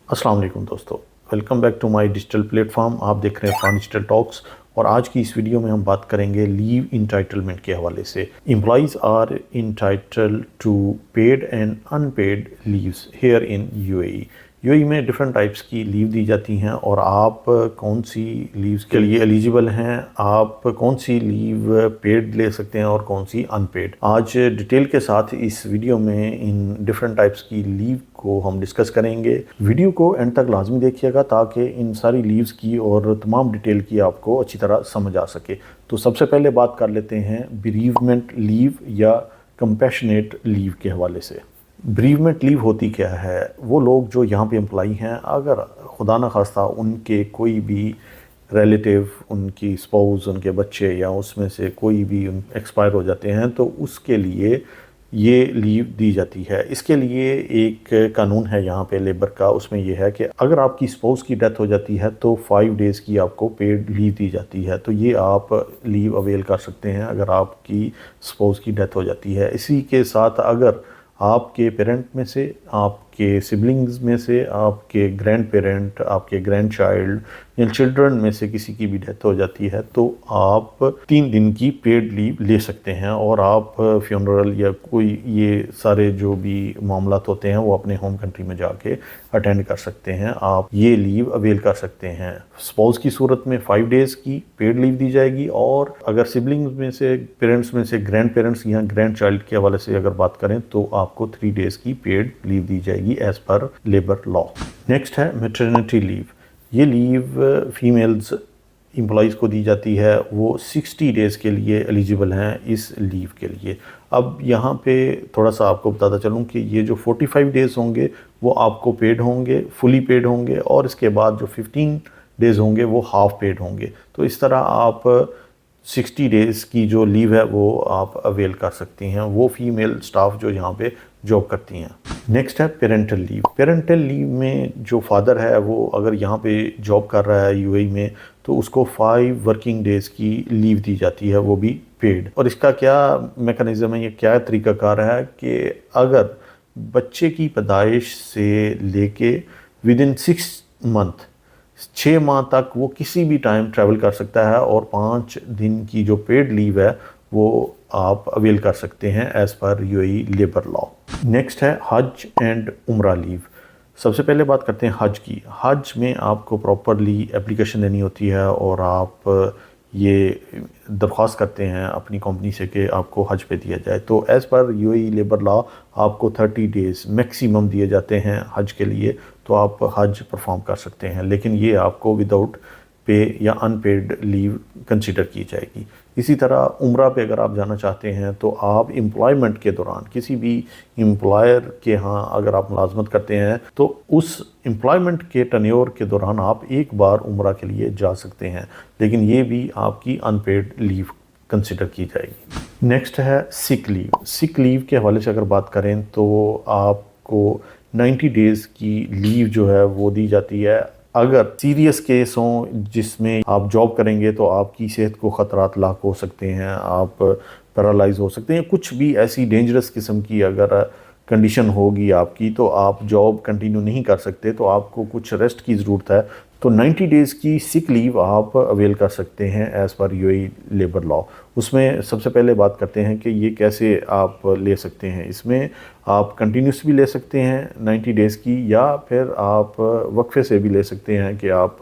अस्सलाम वालेकुम दोस्तों, welcome back to my digital platform. आप देख रहे हैं फन डिजिटल टॉक्स और आज की इस वीडियो में हम बात करेंगे लीव इंटाइटलमेंट के हवाले से। Employees are entitled to paid and unpaid leaves here in UAE. UAE में डिफरेंट टाइप्स की लीव दी जाती हैं और आप कौन सी लीव्स के लिए एलिजिबल हैं, आप कौन सी लीव पेड ले सकते हैं और कौन सी अनपेड। आज डिटेल के साथ इस वीडियो में इन डिफरेंट टाइप्स की लीव को हम डिस्कस करेंगे। वीडियो को एंड तक लाजमी देखिएगा ताकि इन सारी लीव्स की और तमाम डिटेल की आपको अच्छी तरह समझ आ सके। तो सबसे पहले बात कर लेते हैं बेरीवमेंट लीव या कंपैशनेट लीव के हवाले से। बेरीवमेंट लीव होती क्या है? वो लोग जो यहाँ पे एम्प्लॉई हैं, अगर खुदा न खास्ता उनके कोई भी रिलेटिव, उनकी स्पाउस, उनके बच्चे या उसमें से कोई भी एक्सपायर हो जाते हैं तो उसके लिए ये लीव दी जाती है। इसके लिए एक कानून है यहाँ पे लेबर का, उसमें ये है कि अगर आपकी स्पाउस की डेथ हो जाती है तो 5 डेज़ की आपको पेड लीव दी जाती है। तो ये आप लीव अवेल कर सकते हैं अगर आपकी स्पाउस की डेथ हो जाती है। इसी के साथ अगर आपके पेरेंट में से, आपके सिबलिंग्स में से, आपके ग्रैंड पेरेंट, आपके ग्रैंड चाइल्ड या चिल्ड्रन में से किसी की भी डेथ हो जाती है तो आप 3 दिन की पेड लीव ले सकते हैं और आप फ्यूनरल या कोई ये सारे जो भी मामलात होते हैं वो अपने होम कंट्री में जाके अटेंड कर सकते हैं। आप ये लीव अवेल कर सकते हैं। स्पाउस की सूरत में 5 डेज़ की पेड लीव दी जाएगी और अगर सिबलिंग्स में से, पेरेंट्स में से ग्रैंड पेरेंट्स या ग्रैंड चाइल्ड के हवाले से अगर बात करें तो आपको 3 डेज़ की पेड लीव दी जाएगी as per labour law. Next है मैटरनिटी लीव। ये लीव फीमेल्स एम्प्लॉइज़ को दी जाती है, वो 60 डेज़ के लिए एलिजिबल हैं इस लीव के लिए। अब यहाँ पे थोड़ा सा आपको बताता चलूँ कि ये जो 45 डेज़ होंगे वो आपको पेड होंगे, फुली पेड होंगे, और इसके बाद जो 15 डेज़ होंगे वो हाफ पेड होंगे। तो इस तरह आप 60 डेज़ की जो लीव है वो आप अवेल कर सकती हैं, वो फीमेल स्टाफ जो यहाँ पे जॉब करती हैं। नेक्स्ट है पेरेंटल लीव। पेरेंटल लीव में जो फादर है वो अगर यहाँ पे जॉब कर रहा है यूएई में तो उसको 5 वर्किंग डेज़ की लीव दी जाती है, वो भी पेड। और इसका क्या मैकेनिज़्म है, ये क्या तरीक़ाकार है कि अगर बच्चे की पैदाइश से लेके विदिन 6 माह तक वो किसी भी टाइम ट्रैवल कर सकता है और 5 दिन की जो पेड लीव है वो आप अवेल कर सकते हैं as per UAE labour law. Next है हज एंड उम्रा लीव। सबसे पहले बात करते हैं हज की। हज में आपको प्रॉपरली एप्लीकेशन देनी होती है और आप ये दरख्वास्त करते हैं अपनी कंपनी से कि आपको हज पे दिया जाए। तो as per UAE labour law आपको 30 डेज़ मैक्सिमम दिए जाते हैं हज के लिए, तो आप हज परफॉर्म कर सकते हैं, लेकिन ये आपको विदाउट पे या अनपेड लीव कंसीडर की जाएगी। इसी तरह उम्रा पे अगर आप जाना चाहते हैं तो आप एम्प्लॉयमेंट के दौरान किसी भी एम्प्लॉयर के यहाँ अगर आप मुलाजमत करते हैं तो उस एम्प्लॉयमेंट के टन्योर के दौरान आप एक बार उम्रा के लिए जा सकते हैं, लेकिन ये भी आपकी अनपेड लीव कंसिडर की जाएगी। नेक्स्ट है सिक लीव। सिक लीव के हवाले से अगर बात करें तो आपको 90 डेज़ की लीव जो है वो दी जाती है अगर सीरियस केस हों जिसमें आप जॉब करेंगे तो आपकी सेहत को ख़तरात लाक हो सकते हैं, आप पैरालाइज हो सकते हैं, कुछ भी ऐसी डेंजरस किस्म की अगर कंडीशन होगी आपकी तो आप जॉब कंटिन्यू नहीं कर सकते, तो आपको कुछ रेस्ट की ज़रूरत है। तो 90 डेज़ की सिक लीव आप अवेल कर सकते हैं as per UAE labour law. उसमें सबसे पहले बात करते हैं कि ये कैसे आप ले सकते हैं। इसमें आप कंटिन्यूस भी ले सकते हैं 90 डेज़ की, या फिर आप वक्फे से भी ले सकते हैं कि आप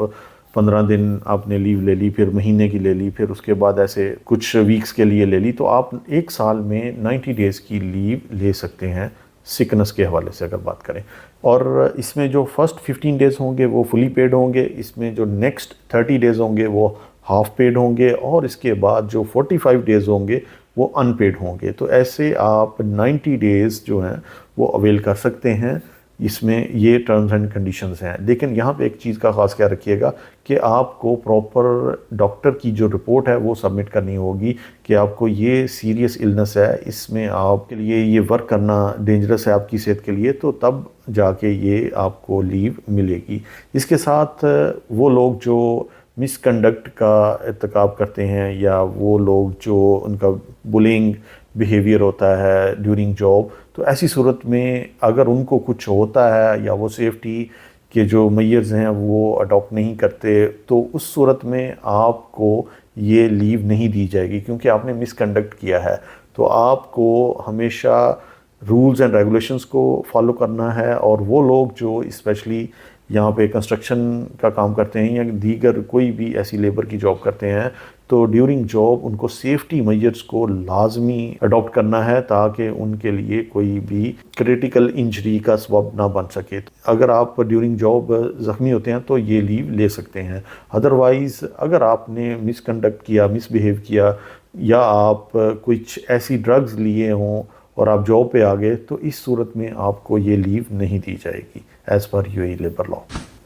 15 दिन आपने लीव ले ली, फिर महीने की ले ली, फिर उसके बाद ऐसे कुछ वीक्स के लिए ले ली। तो आप 1 साल में 90 डेज़ की लीव ले सकते हैं सिकनेस के हवाले से अगर बात करें। और इसमें जो फर्स्ट 15 डेज़ होंगे वो फुली पेड होंगे, इसमें जो नेक्स्ट 30 डेज़ होंगे वो हाफ पेड होंगे, और इसके बाद जो 45 डेज़ होंगे वो अनपेड होंगे। तो ऐसे आप 90 डेज़ जो हैं वो अवेल कर सकते हैं। इसमें ये टर्म्स एंड कंडीशंस हैं, लेकिन यहाँ पे एक चीज़ का ख़ास ख्याल रखिएगा कि आपको प्रॉपर डॉक्टर की जो रिपोर्ट है वो सबमिट करनी होगी कि आपको ये सीरियस इलनेस है, इसमें आपके लिए ये वर्क करना डेंजरस है आपकी सेहत के लिए, तो तब जाके ये आपको लीव मिलेगी। इसके साथ वो लोग जो मिसकंडक्ट का इर्तिकाब करते हैं या वो लोग जो उनका बुलिंग बिहेवियर होता है ड्यूरिंग जॉब, तो ऐसी सूरत में अगर उनको कुछ होता है या वो सेफ्टी کے جو میئرز ہیں وہ اڈاپٹ نہیں کرتے تو اس صورت میں آپ کو یہ لیو نہیں دی جائے گی، کیونکہ آپ نے مس کنڈکٹ کیا ہے۔ تو آپ کو ہمیشہ رولز اینڈ ریگولیشنز کو فالو کرنا ہے، اور وہ لوگ جو اسپیشلی یہاں پہ کنسٹرکشن کا کام کرتے ہیں یا دیگر کوئی بھی ایسی لیبر کی جاب کرتے ہیں، تو ڈیورنگ جاب ان کو سیفٹی میجرز کو لازمی اڈاپٹ کرنا ہے تاکہ ان کے لیے کوئی بھی کریٹیکل انجری کا سبب نہ بن سکے۔ اگر آپ ڈیورنگ جاب زخمی ہوتے ہیں تو یہ لیو لے سکتے ہیں، ادروائز اگر آپ نے مس کنڈکٹ کیا، مس بیہیو کیا، یا آپ کچھ ایسی ڈرگز لیے ہوں اور آپ جاب پہ آ گئے، تو اس صورت میں آپ کو یہ لیو نہیں دی جائے گی ایز پر UAE لیبر لا۔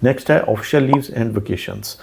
نیکسٹ ہے آفیشیل لیوز اینڈ ویکیشنز۔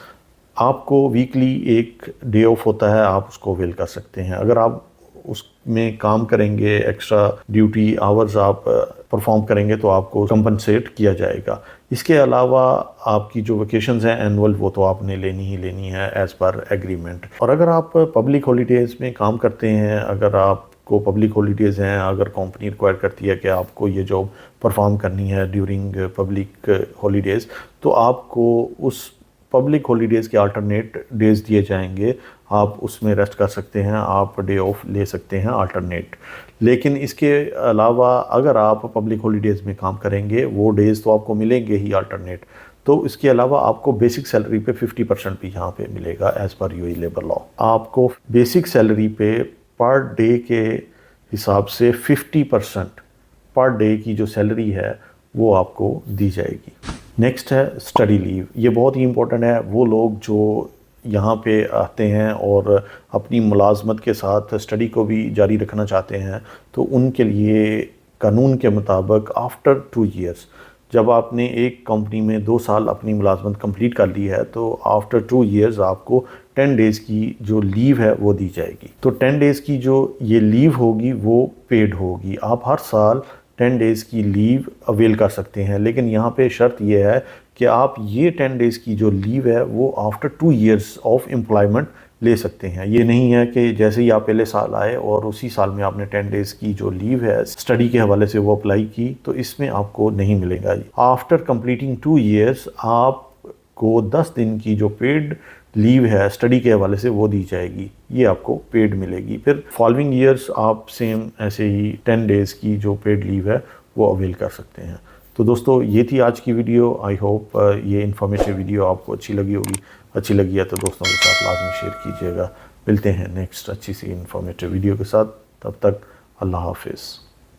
آپ کو ویکلی ایک ڈے آف ہوتا ہے، آپ اس کو اویل کر سکتے ہیں۔ اگر آپ اس میں کام کریں گے، ایکسٹرا ڈیوٹی آورز آپ پرفارم کریں گے تو آپ کو کمپنسیٹ کیا جائے گا۔ اس کے علاوہ آپ کی جو ویکیشنز ہیں اینول، وہ تو آپ نے لینی ہی لینی ہے ایز پر ایگریمنٹ۔ اور اگر آپ پبلک ہالیڈیز میں کام کرتے ہیں، اگر آپ کو پبلک ہالیڈیز ہیں، اگر کمپنی ریکوائر کرتی ہے کہ آپ کو یہ جاب پرفارم کرنی ہے ڈیورنگ پبلک ہالیڈیز، تو آپ کو اس پبلک ہالیڈیز کے آلٹرنیٹ ڈیز دیے جائیں گے، آپ اس میں ریسٹ کر سکتے ہیں، آپ ڈے آف لے سکتے ہیں آلٹرنیٹ۔ لیکن اس کے علاوہ اگر آپ پبلک ہالیڈیز میں کام کریں گے، وہ ڈیز تو آپ کو ملیں گے ہی آلٹرنیٹ، تو اس کے علاوہ آپ کو بیسک سیلری پہ 50% بھی یہاں پہ ملے گا ایز پر UAE لیبر لا۔ آپ کو بیسک سیلری پہ پر ڈے کے حساب سے 50% پر ڈے کی جو سیلری ہے وہ آپ کو دی جائے گی۔ نیکسٹ ہے اسٹڈی لیو۔ یہ بہت ہی امپورٹنٹ ہے۔ وہ لوگ جو یہاں پہ آتے ہیں اور اپنی ملازمت کے ساتھ اسٹڈی کو بھی جاری رکھنا چاہتے ہیں، تو ان کے لیے قانون کے مطابق آفٹر 2 ایئرس، جب آپ نے ایک کمپنی میں 2 سال اپنی ملازمت کمپلیٹ کر لی ہے، تو آفٹر 2 ایئرز آپ کو 10 ڈیز کی جو لیو ہے وہ دی جائے گی۔ تو 10 ڈیز کی جو یہ لیو ہوگی وہ پیڈ ہوگی۔ آپ ہر سال 10 ڈیز کی لیو اویل کر سکتے ہیں، لیکن یہاں پہ شرط یہ ہے کہ آپ یہ 10 ڈیز کی جو لیو ہے وہ آفٹر 2 ایئرس آف امپلائمنٹ لے سکتے ہیں۔ یہ نہیں ہے کہ جیسے ہی آپ پہلے سال آئے اور اسی سال میں آپ نے 10 ڈیز کی جو لیو ہے اسٹڈی کے حوالے سے وہ اپلائی کی، تو اس میں آپ کو نہیں ملے گا۔ آفٹر کمپلیٹنگ 2 ایئرس آپ کو 10 دن کی جو پیڈ لیو ہے اسٹڈی کے حوالے سے وہ دی جائے گی، یہ آپ کو پیڈ ملے گی۔ پھر فالوئنگ ایئرس آپ سیم ایسے ہی 10 ڈیز کی جو پیڈ لیو ہے وہ اویل کر سکتے ہیں۔ تو دوستو یہ تھی آج کی ویڈیو۔ آئی ہوپ یہ انفارمیٹیو ویڈیو آپ کو اچھی لگی ہوگی۔ اچھی لگی ہے تو دوستوں کے ساتھ لازمی شیئر کیجیے گا۔ ملتے ہیں نیکسٹ اچھی سی انفارمیٹیو ویڈیو کے ساتھ، تب تک اللہ حافظ۔